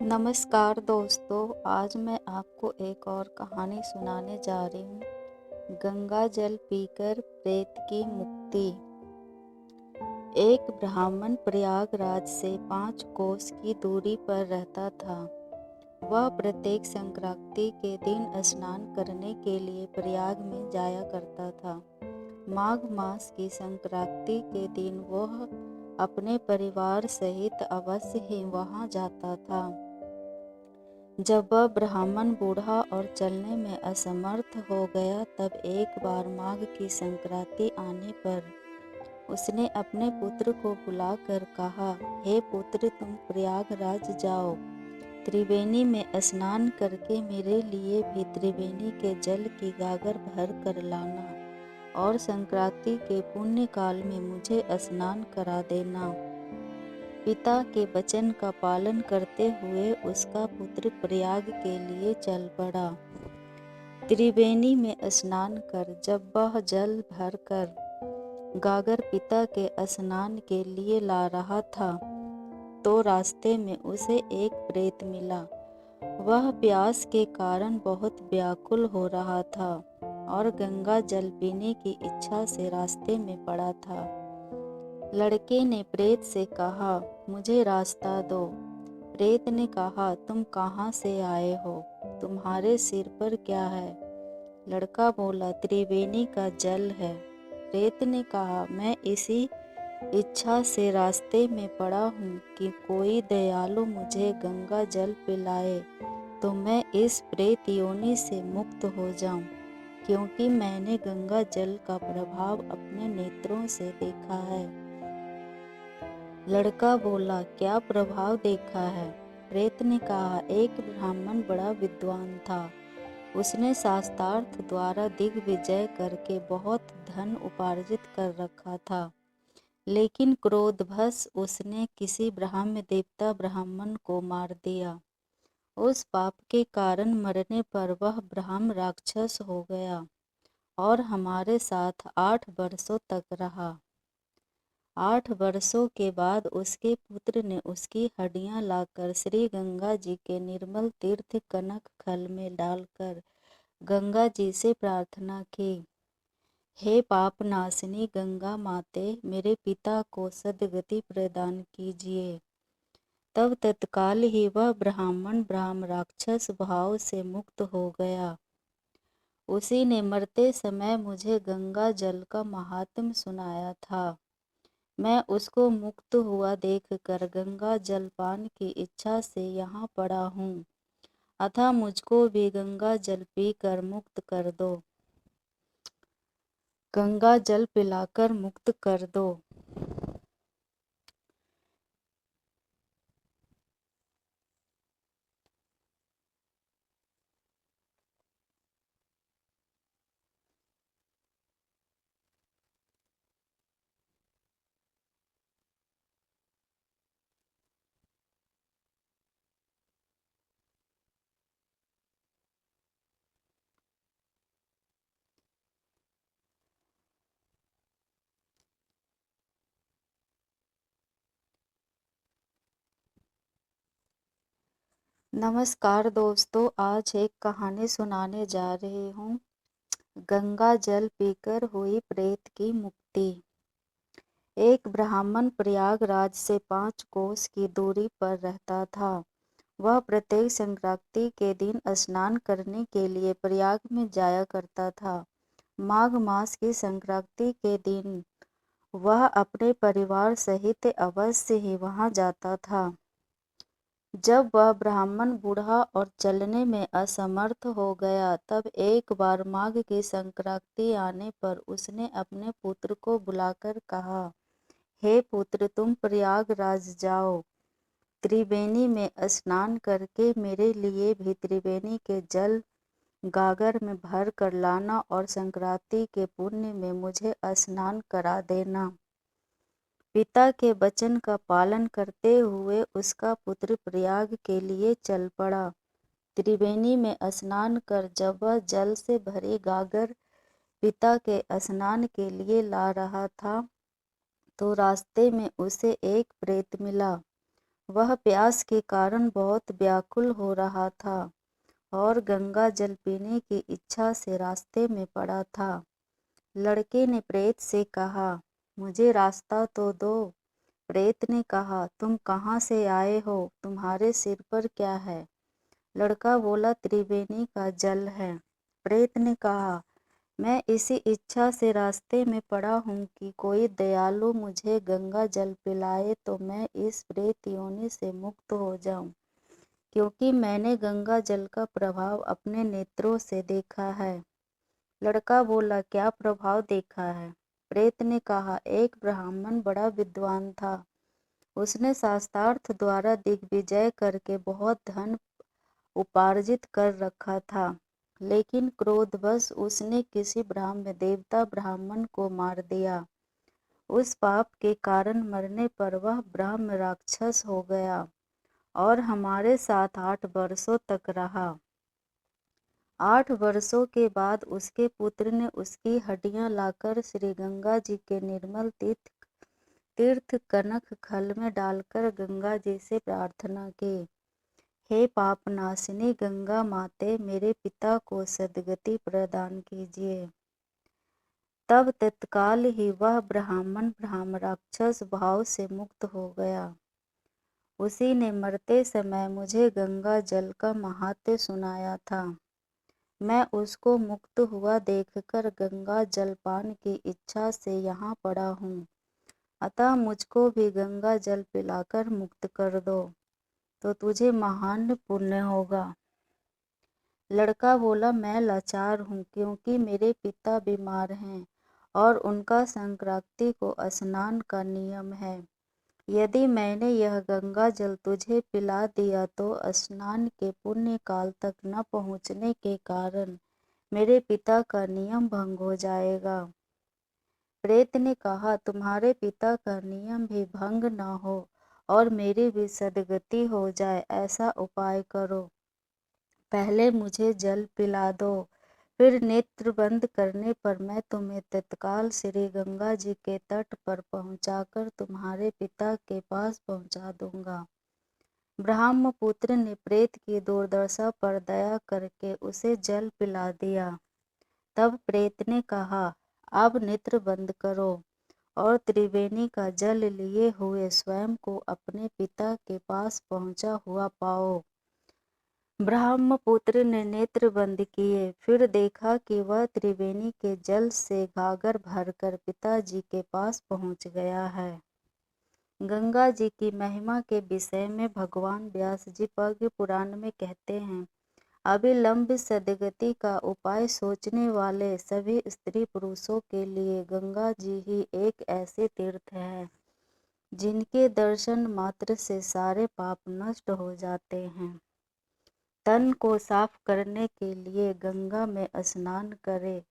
नमस्कार दोस्तों, आज मैं आपको एक और कहानी सुनाने जा रही हूँ। गंगा जल पीकर प्रेत की मुक्ति। एक ब्राह्मण प्रयागराज से 5 कोस की दूरी पर रहता था। वह प्रत्येक संक्रांति के दिन स्नान करने के लिए प्रयाग में जाया करता था। माघ मास की संक्रांति के दिन वह अपने परिवार सहित अवश्य ही वहां जाता था। जब वह ब्राह्मण बूढ़ा और चलने में असमर्थ हो गया, तब एक बार माघ की संक्रांति आने पर उसने अपने पुत्र को बुलाकर कहा, हे पुत्र, तुम प्रयागराज जाओ। त्रिवेणी में स्नान करके मेरे लिए भी त्रिवेणी के जल की गागर भर कर लाना और संक्रांति के पुण्य काल में मुझे स्नान करा देना। पिता के वचन का पालन करते हुए उसका पुत्र प्रयाग के लिए चल पड़ा। त्रिवेणी में स्नान कर जब वह जल भरकर गागर पिता के स्नान के लिए ला रहा था, तो रास्ते में उसे एक प्रेत मिला। वह प्यास के कारण बहुत व्याकुल हो रहा था और गंगा जल पीने की इच्छा से रास्ते में पड़ा था। लड़के ने प्रेत से कहा, मुझे रास्ता दो। प्रेत ने कहा, तुम कहाँ से आए हो? तुम्हारे सिर पर क्या है? लड़का बोला, त्रिवेणी का जल है। प्रेत ने कहा, मैं इसी इच्छा से रास्ते में पड़ा हूँ कि कोई दयालु मुझे गंगा जल पिलाए तो मैं इस प्रेत योनि से मुक्त हो जाऊं, क्योंकि मैंने गंगा जल का प्रभाव अपने नेत्रों से देखा है। लड़का बोला, क्या प्रभाव देखा है? प्रेत ने कहा, एक ब्राह्मण बड़ा विद्वान था। उसने शास्त्रार्थ द्वारा दिग्विजय करके बहुत धन उपार्जित कर रखा था, लेकिन क्रोधवश उसने किसी ब्राह्मण देवता ब्राह्मण को मार दिया। उस पाप के कारण मरने पर वह ब्राह्मण राक्षस हो गया और हमारे साथ 8 वर्षों तक रहा। 8 वर्षों के बाद उसके पुत्र ने उसकी हड्डियां लाकर श्री गंगा जी के निर्मल तीर्थ कनक खल में डालकर गंगा जी से प्रार्थना की, हे पाप नाशिनी गंगा माते, मेरे पिता को सद्गति प्रदान कीजिए। तब तत्काल ही वह ब्राह्मण राक्षस भाव से मुक्त हो गया। उसी ने मरते समय मुझे गंगा जल का महात्म्य सुनाया था। मैं उसको मुक्त हुआ देखकर गंगा जलपान की इच्छा से यहाँ पड़ा हूँ, अतः मुझको भी गंगा जल पीकर मुक्त कर दो। गंगा जल पिलाकर मुक्त कर दो। नमस्कार दोस्तों, आज एक कहानी सुनाने जा रही हूँ। गंगा जल पीकर हुई प्रेत की मुक्ति। एक ब्राह्मण प्रयागराज से 5 कोस की दूरी पर रहता था। वह प्रत्येक संक्रांति के दिन स्नान करने के लिए प्रयाग में जाया करता था। माघ मास की संक्रांति के दिन वह अपने परिवार सहित अवश्य ही वहां जाता था। जब वह ब्राह्मण बूढ़ा और चलने में असमर्थ हो गया, तब एक बार माघ की संक्रांति आने पर उसने अपने पुत्र को बुलाकर कहा, हे पुत्र, तुम प्रयागराज जाओ। त्रिवेणी में स्नान करके मेरे लिए भी त्रिवेणी के जल गागर में भर कर लाना और संक्रांति के पुण्य में मुझे स्नान करा देना। पिता के वचन का पालन करते हुए उसका पुत्र प्रयाग के लिए चल पड़ा। त्रिवेणी में स्नान कर जब वह जल से भरी गागर पिता के स्नान के लिए ला रहा था, तो रास्ते में उसे एक प्रेत मिला। वह प्यास के कारण बहुत व्याकुल हो रहा था और गंगा जल पीने की इच्छा से रास्ते में पड़ा था। लड़के ने प्रेत से कहा, मुझे रास्ता तो दो। प्रेत ने कहा, तुम कहाँ से आए हो? तुम्हारे सिर पर क्या है? लड़का बोला, त्रिवेणी का जल है। प्रेत ने कहा, मैं इसी इच्छा से रास्ते में पड़ा हूँ कि कोई दयालु मुझे गंगा जल पिलाए तो मैं इस प्रेत योनि से मुक्त हो जाऊं, क्योंकि मैंने गंगा जल का प्रभाव अपने नेत्रों से देखा है। लड़का बोला, क्या प्रभाव देखा है? प्रेत ने कहा, एक ब्राह्मण बड़ा विद्वान था। उसने शास्त्रार्थ द्वारा दिग्विजय करके बहुत धन उपार्जित कर रखा था, लेकिन क्रोधवश उसने किसी देवता ब्राह्मण को मार दिया। उस पाप के कारण मरने पर वह ब्रह्म राक्षस हो गया और हमारे साथ 8 वर्षों तक रहा। 8 वर्षों के बाद उसके पुत्र ने उसकी हड्डियां लाकर श्री गंगा जी के निर्मल तीर्थ कनक खल में डालकर गंगा जी से प्रार्थना की, हे पापनाशिनी गंगा माते, मेरे पिता को सद्गति प्रदान कीजिए। तब तत्काल ही वह ब्राह्मण राक्षस भाव से मुक्त हो गया। उसी ने मरते समय मुझे गंगा जल का महात्म्य सुनाया था। मैं उसको मुक्त हुआ देखकर गंगा जलपान की इच्छा से यहाँ पड़ा हूँ, अतः मुझको भी गंगा जल पिलाकर मुक्त कर दो, तो तुझे महान पुण्य होगा। लड़का बोला, मैं लाचार हूँ, क्योंकि मेरे पिता बीमार हैं और उनका संक्रांति को स्नान का नियम है। यदि मैंने यह गंगा जल तुझे पिला दिया तो स्नान के पुण्य काल तक न पहुँचने के कारण मेरे पिता का नियम भंग हो जाएगा। प्रेत ने कहा, तुम्हारे पिता का नियम भी भंग न हो और मेरी भी सद्गति हो जाए, ऐसा उपाय करो। पहले मुझे जल पिला दो, फिर नेत्र बंद करने पर मैं तुम्हें तत्काल श्री गंगा जी के तट पर पहुंचाकर तुम्हारे पिता के पास पहुंचा दूंगा। ब्रह्मपुत्र ने प्रेत की दुर्दशा पर दया करके उसे जल पिला दिया। तब प्रेत ने कहा, अब नेत्र बंद करो और त्रिवेणी का जल लिए हुए स्वयं को अपने पिता के पास पहुंचा हुआ पाओ। ब्रह्मपुत्र ने नेत्र बंद किए, फिर देखा कि वह त्रिवेणी के जल से घाघर भरकर पिताजी के पास पहुंच गया है। गंगा जी की महिमा के विषय में भगवान व्यास जी पद्म पुराण में कहते हैं, अविलंब सद्गति का उपाय सोचने वाले सभी स्त्री पुरुषों के लिए गंगा जी ही एक ऐसे तीर्थ है जिनके दर्शन मात्र से सारे पाप नष्ट हो जाते हैं। तन को साफ करने के लिए गंगा में स्नान करें